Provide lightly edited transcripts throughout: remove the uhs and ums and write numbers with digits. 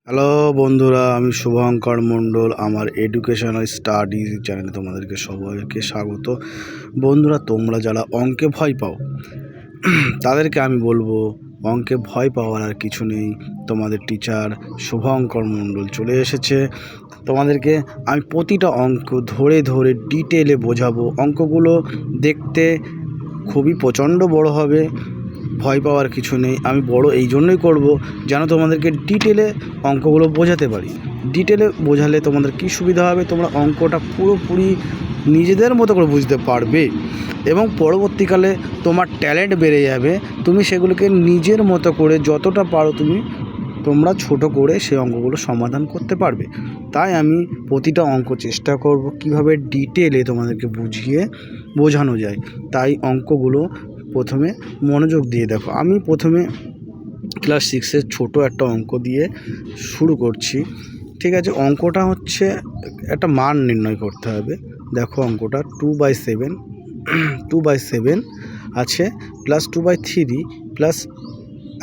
Hello বন্ধুরা, আমি শুভঙ্কর মণ্ডল। আমার এডুকেশনাল স্টাডিজ চ্যানেলে তোমাদেরকে সবাইকে স্বাগত। বন্ধুরা, তোমরা যারা অঙ্কে ভয় পাও তাদেরকে আমি বলবো, অঙ্কে ভয় পাওয়ার আর কিছু নেই। তোমাদের টিচার শুভঙ্কর মণ্ডল চলে এসেছে। তোমাদেরকে আমি প্রতিটা অঙ্ক ধরে ধরে ডিটেলে বোঝাবো। অঙ্কগুলো দেখতে খুবই প্রচণ্ড বড় হবে, ভয় পাওয়ার কিছু নেই। আমি বড় এই জন্যই করব যেন তোমাদেরকে ডিটেলে অঙ্কগুলো বোঝাতে পারি। ডিটেলে বোঝালে তোমাদের কি সুবিধা হবে, তোমরা অঙ্কটা পুরোপুরি নিজেদের মতো করে বুঝতে পারবে এবং পরবর্তীকালে তোমার ট্যালেন্ট বেড়ে যাবে। তুমি সেগুলোকে নিজের মতো করে যতটা পারো তোমরা ছোট করে সেই অঙ্কগুলো সমাধান করতে পারবে। তাই আমি প্রতিটা অঙ্ক চেষ্টা করব কিভাবে ডিটেলে তোমাদেরকে বোঝানো যায়। তাই অঙ্কগুলো প্রথমে মনোযোগ দিয়ে দেখো। আমি প্রথমে ক্লাস 6-এর ছোটো একটা অঙ্ক দিয়ে শুরু করছি, ঠিক আছে? অঙ্কটা হচ্ছে একটা মান নির্ণয় করতে হবে। দেখো অঙ্কটা 2/7 আছে প্লাস 2/3 প্লাস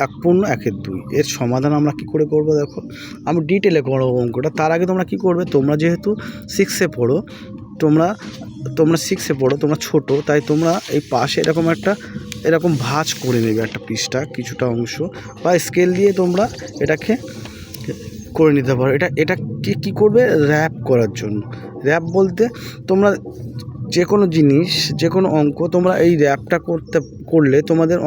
1/2। এর সমাধান আমরা কি করে করব? দেখো, আমি ডিটেলে করবো অঙ্কটা। তার আগে তোমরা কি করবে, তোমরা যেহেতু 6-এ পড়ো, তোমরা 6-এ পড়ো, তোমরা ছোটো, তাই তোমরা এই পাশে এরকম ভাঁজ করে নেবে একটা পৃষ্ঠা, কিছুটা অংশ, বা স্কেল দিয়ে তোমরা এটাকে করে নিতে পারো। এটাকে কী করবে? র্যাপ করার জন্য। র্যাপ বলতে তোমরা যে কোনো জিনিস, যে কোনো অঙ্ক তোমরা এই র্যাপটা করলে তোমাদের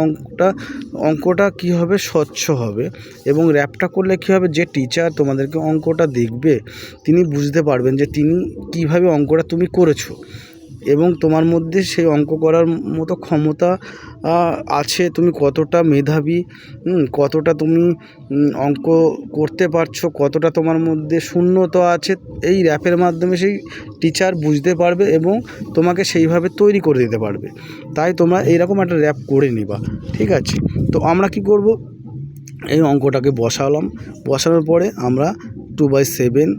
অঙ্কটা কী হবে? স্বচ্ছ হবে। এবং র্যাপটা করলে কী হবে? যে টিচার তোমাদেরকে অঙ্কটা দেখবে তিনি বুঝতে পারবেন যে তিনি কীভাবে অঙ্কটা তুমি করেছো এবং তোমার মধ্যে সেই অঙ্ক করার মতো ক্ষমতা আছে, তুমি কতটা মেধাবী, কতটা তুমি অঙ্ক করতে পারছো, কতটা তোমার মধ্যে শূন্যতা আছে। এই র্যাপের মাধ্যমে সেই টিচার বুঝতে পারবে এবং তোমাকে সেইভাবে তৈরি করে দিতে পারবে। তাই তোমরা এইরকম একটা র্যাপ করে নিবা, ঠিক আছে? তো আমরা কি করব, এই অঙ্কটাকে বসানোর পরে আমরা 2/7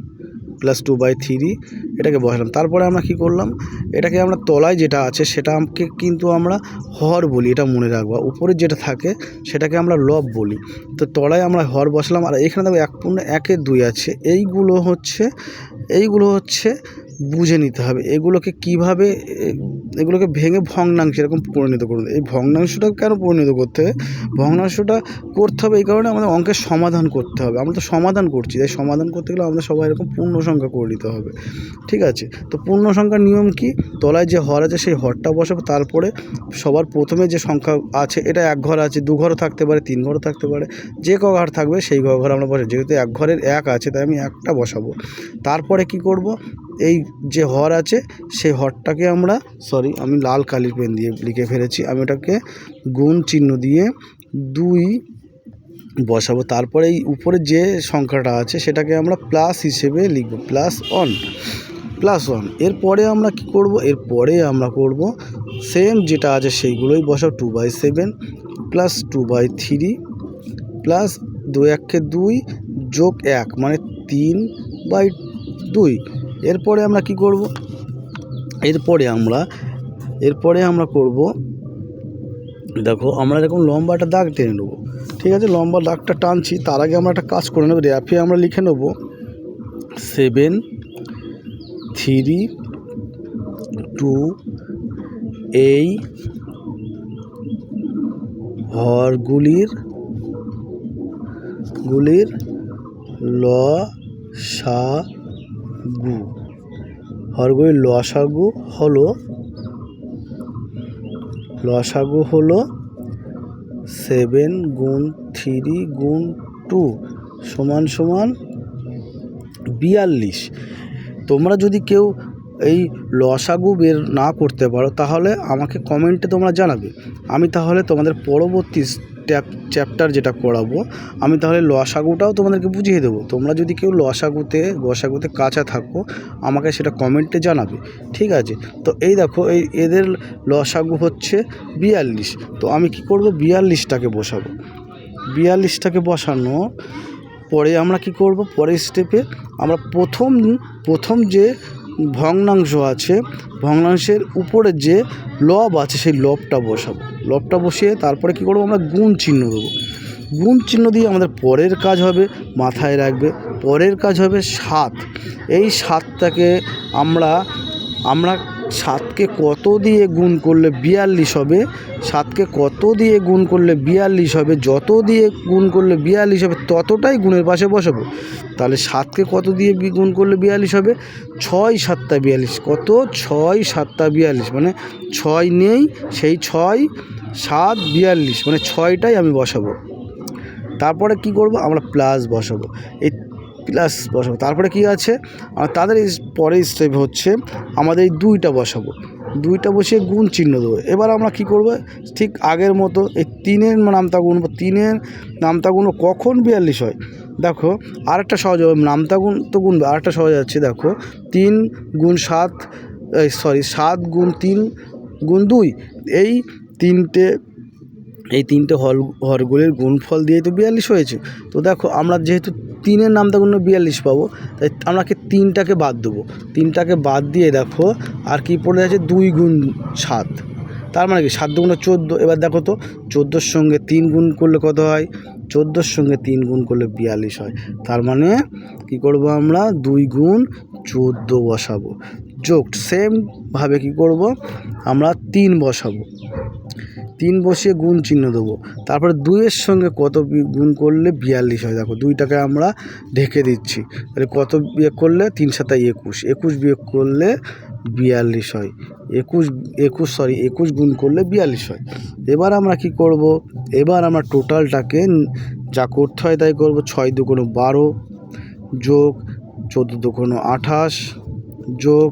প্লাস 2/3 এটাকে বসালাম। তারপরে আমরা কি করলাম, এটাকে আমরা তলায় যেটা আছে সেটাকে কিন্তু আমরা হর বলি, এটা মনে রাখবা। উপরে যেটা থাকে সেটাকে আমরা লব বলি। তো তলায় আমরা হর বসালাম। আর এখানে দেখো 1/2 আছে। এইগুলো হচ্ছে বুঝে নিতে হবে এগুলোকে কীভাবে, এগুলোকে ভেঙে ভগ্নাংশে এরকম পরিণত করুন। এই ভগ্নাংশটা কেন পরিণত করতে হবে? ভগ্নাংশটা করতে হবে এই কারণে আমাদের অঙ্কের সমাধান করতে হবে। আমরা তো সমাধান করছি, তাই সমাধান করতে গেলে আমাদের সবাই এরকম পূর্ণ সংখ্যা করে নিতে হবে, ঠিক আছে? তো পূর্ণ সংখ্যার নিয়ম কি? তলায় যে হর আছে সেই হরটা বসাবো। তারপরে সবার প্রথমে যে সংখ্যা আছে, এটা 1 ঘর আছে, 2 ঘরও থাকতে পারে, 3 ঘরও থাকতে পারে, যে ক ঘর থাকবে সেই ঘর আমরা বসাবো। যেহেতু 1 ঘরের 1 আছে তাই আমি 1টা বসাবো। তারপরে কি করব, এই যে হর আছে সেই হরটাকে আমি লাল কালির পেন দিয়ে লিখে ফেলেছি, আমি ওটাকে গুণ চিহ্ন দিয়ে 2 বসাবো। তারপরে এই উপরে যে সংখ্যাটা আছে সেটাকে আমরা প্লাস হিসেবে লিখব, +1। এরপরে আমরা কি করব, এরপরে আমরা করব সেম যেটা আছে সেইগুলোই বসাবো। 2/7 প্লাস 2/3 প্লাস 2 যোগ 1 মানে 3/2। এরপরে আমরা কি করব, এরপরে আমরা করব, দেখো আমরা এরকম লম্বা একটা দাগ টেনে নেবো, ঠিক আছে? লম্বা দাগটা টানছি। তার আগে আমরা একটা কাজ করে নেব। র্যাপে আমরা লিখে নেব 7 3 2 এই হরগুলির লসাগু। হরগুলির লসাগু হলো 7 গুণ 3 গুণ 2 সমান 42। তোমরা যদি কেউ এই লসাগু বের না করতে পারো তাহলে আমাকে কমেন্টে তোমরা জানাবে। আমি তাহলে তোমাদের পরবর্তী চ্যাপ্টার যেটা করাবো আমি তাহলে লসাগুটাও তোমাদেরকে বুঝিয়ে দেবো। তোমরা যদি কেউ গসাগুতে কাঁচা থাকো আমাকে সেটা কমেন্টে জানাবে, ঠিক আছে? তো এই দেখো এদের লসাগু হচ্ছে 42। তো আমি কি করব, 42টাকে বসাবো। 42টাকে বসানো পরে আমরা কি করব, পরের স্টেপে আমরা প্রথম যে ভগ্নাংশ আছে, ভগ্নাংশের উপরে যে লব আছে সেই লবটা বসাবো। লবটা বসিয়ে তারপরে কি করব, আমরা গুণ চিহ্ন দেবো। গুণ চিহ্ন দিয়ে আমাদের পরের কাজ হবে, মাথায় রাখবে, পরের কাজ হবে 7। এই 7টাকে আমরা 7কে কত দিয়ে গুণ করলে 42 হবে, 7কে কত দিয়ে গুণ করলে 42 হবে, যত দিয়ে গুণ করলে 42 হবে ততটাই গুণের পাশে বসাবো। তাহলে 7কে কত দিয়ে গুণ করলে 42 হবে, 6 7 42। কত? 6 7 42, মানে 6 নেই, সেই 6 7 42, মানে 6টাই আমি বসাবো। তারপরে কি করব, আমরা প্লাস বসাবো, এই প্লাস বসাবো। তারপরে কি আছে, তাদের পরের স্টেপ হচ্ছে আমাদের এই 2টা বসাবো, 2টা বসিয়ে গুণ চিহ্ন দেবো। এবার আমরা কি করব, ঠিক আগের মতো এই 3-এর নামতা গুনবো, 3-এর নামতা গুনবো। কখন 42 হয় দেখো, আরেকটা সহজ হবে, নামতা গুণ তো গুনবে, আরেকটা সহজ আছে দেখো, 3 গুণ 7, 7 গুণ 3 গুণ 2, এই তিনটে হরগুলির গুণফল দিয়ে তো 42 হয়েছে। তো দেখো আমরা যেহেতু 3-এর নামতা গুণ 42 পাবো, তাই আমরাকে 3টাকে বাদ দেবো, 3টাকে বাদ দিয়ে দেখো আর কি পড়ে আছে, 2 গুণ 7, তার মানে কি 7 গুণ 14। এবার দেখো তো 14-র সঙ্গে 3 গুণ করলে কত হয়, 14-র সঙ্গে 3 গুণ করলে 42 হয়। তার মানে কি করব, আমরা 2 গুণ 14 বসাবো, যোগ সেমভাবে কি করব, আমরা 3 বসাবো, 3 বসিয়ে গুণ চিহ্ন দেবো। তারপরে 2-এর সঙ্গে কত গুণ করলে 42 হয়, দেখো 2টাকে আমরা ঢেকে দিচ্ছি। তাহলে কত বিয়োগ করলে, 3 7 21, 21 বিয়োগ করলে 42 হয়, 21 গুণ করলে 42 হয়। এবার আমরা কি করব, এবার আমরা টোটালটাকে যা করতে হয় তাই করব। 6 2 12 যোগ 14 2 28 যোগ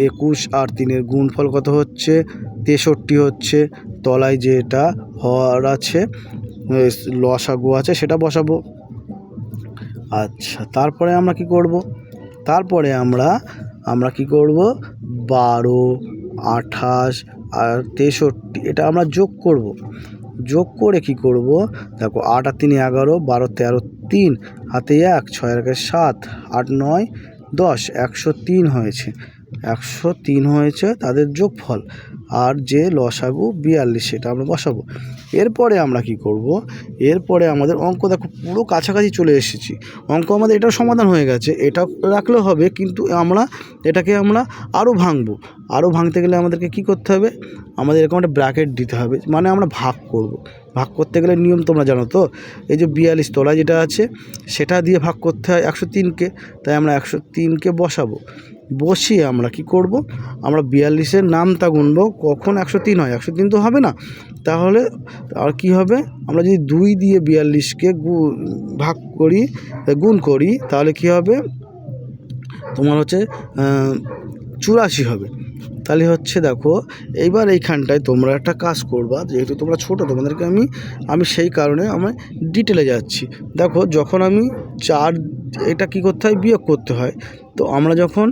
21 আর 3-এর গুণফল কত হচ্ছে, 63 হচ্ছে। তলায় যেটা হর আছে, লসাগু আছে, সেটা বসাবো। আচ্ছা, তারপরে আমরা কি করব, তারপরে আমরা কি করব, 12 28 আর 63 এটা আমরা যোগ করব। যোগ করে কি করব, দেখো 8 আর 3 11, 12 13 3 হাতে 1, 6 আর 1 7, 8 9 10, 103 হয়েছে, 103 হয়েছে তাদের যোগফল। আর যে লসাগু 42 সেটা আমরা বসাবো। এরপরে আমরা কি করব, এরপরে আমাদের অঙ্ক দেখো পুরো কাছাকাছি চলে এসেছি, অঙ্ক আমাদের এটাও সমাধান হয়ে গেছে, এটা রাখলেও হবে, কিন্তু এটাকে আমরা আরও ভাঙবো। আরও ভাঙতে গেলে আমাদেরকে কি করতে হবে, আমাদের এরকম একটা ব্র্যাকেট দিতে হবে, মানে আমরা ভাগ করব। ভাগ করতে গেলে নিয়ম তোমরা জানো তো, এই যে 42 তলায় যেটা আছে সেটা দিয়ে ভাগ করতে হয় 103কে, তাই আমরা 103কে বসাবো। বসিয়ে আমরা কি করব, আমরা 42-এর নামতা গুনবো। কখন 103 হয়, 103 তো হবে না, তাহলে আর কি হবে, আমরা যদি 2 দিয়ে 42কে ভাগ করি, গুণ করি, তাহলে কি হবে, তোমার হচ্ছে 84 হবে। তাহলে হচ্ছে দেখো, এইবার এইখানটায় তোমরা একটা কাজ করবা, যেহেতু তোমরা ছোটো, তোমাদেরকে আমি সেই কারণে আমি ডিটেলে যাচ্ছি। দেখো যখন আমি 4, এটা কি করতে হয়, বিয়োগ করতে হয়। তো আমরা যখন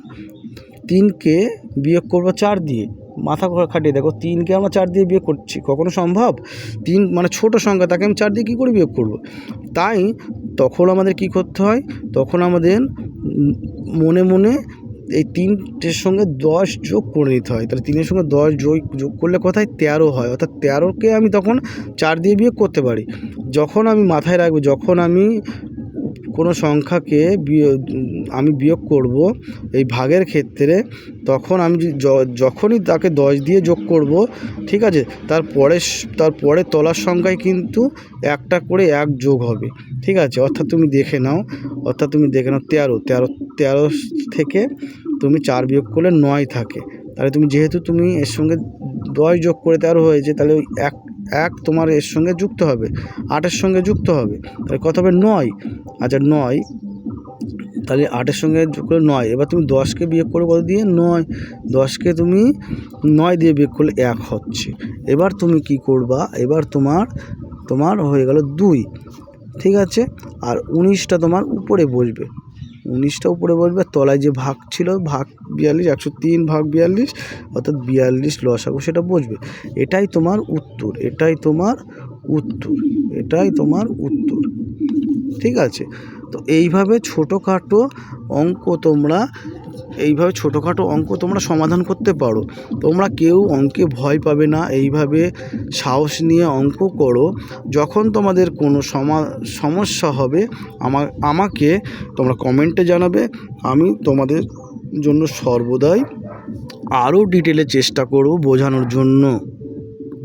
3কে বিয়োগ করবো 4 দিয়ে, মাথা খাটিয়ে দেখো 3কে আমরা 4 দিয়ে বিয়োগ করছি, কখনো সম্ভব? 3 মানে ছোটো সংখ্যা, তাকে আমি 4 দিয়ে কী করে বিয়োগ করব? তাই তখন আমাদের কি করতে হয়, তখন আমাদের মনে মনে এই 3-টের সঙ্গে 10 যোগ করে নিতে হয়। তাহলে 3-এর সঙ্গে 10 যোগ করলে কোথায় 13 হয়, অর্থাৎ 13কে আমি তখন 4 দিয়ে বিয়োগ করতে পারি। যখন আমি মাথায় রাখবো, যখন আমি কোনো সংখ্যাকে আমি বিয়োগ করব এই ভাগের ক্ষেত্রে, তখন আমি যখনই তাকে 10 দিয়ে যোগ করব, ঠিক আছে, তারপরে তলার সংখ্যায় কিন্তু একটা করে 1 যোগ হবে, ঠিক আছে। অর্থাৎ তুমি দেখে নাও 13 থেকে তুমি 4 বিয়োগ করলে 9 থাকে। তাহলে যেহেতু তুমি এর সঙ্গে 10 যোগ করে 13 হয়েছে, তাহলে ওই এক তোমার এর সঙ্গে যুক্ত হবে, 8-এর সঙ্গে যুক্ত হবে, তাহলে কত হবে, 9। আচ্ছা 9, তাহলে 8-এর সঙ্গে যোগ করে 9। এবার তুমি 10কে বিয়োগ করে কত দিয়ে, 9, 10কে তুমি 9 দিয়ে বিয়োগ করলে 1 হচ্ছে। এবার তুমি কি করবা, এবার তোমার হয়ে গেল 2, ঠিক আছে। আর 19টা তোমার উপরে বসবে, 19টা উপরে বসবে, তলায় যে ভাগ ছিল, ভাগ 42, 103 ভাগ 42, অর্থাৎ 42 লসাগু সেটা বসবে। এটাই তোমার উত্তর, এটাই তোমার উত্তর, ঠিক আছে। তো এইভাবে ছোটোখাটো অঙ্ক তোমরা সমাধান করতে পারো। তোমরা কেউ অঙ্কে ভয় পাবে না, এইভাবে সাহস নিয়ে অঙ্ক করো। যখন তোমাদের কোনো সমস্যা হবে আমাকে তোমরা কমেন্টে জানাবে। আমি তোমাদের জন্য সর্বদাই আরও ডিটেলে চেষ্টা করব বোঝানোর জন্য।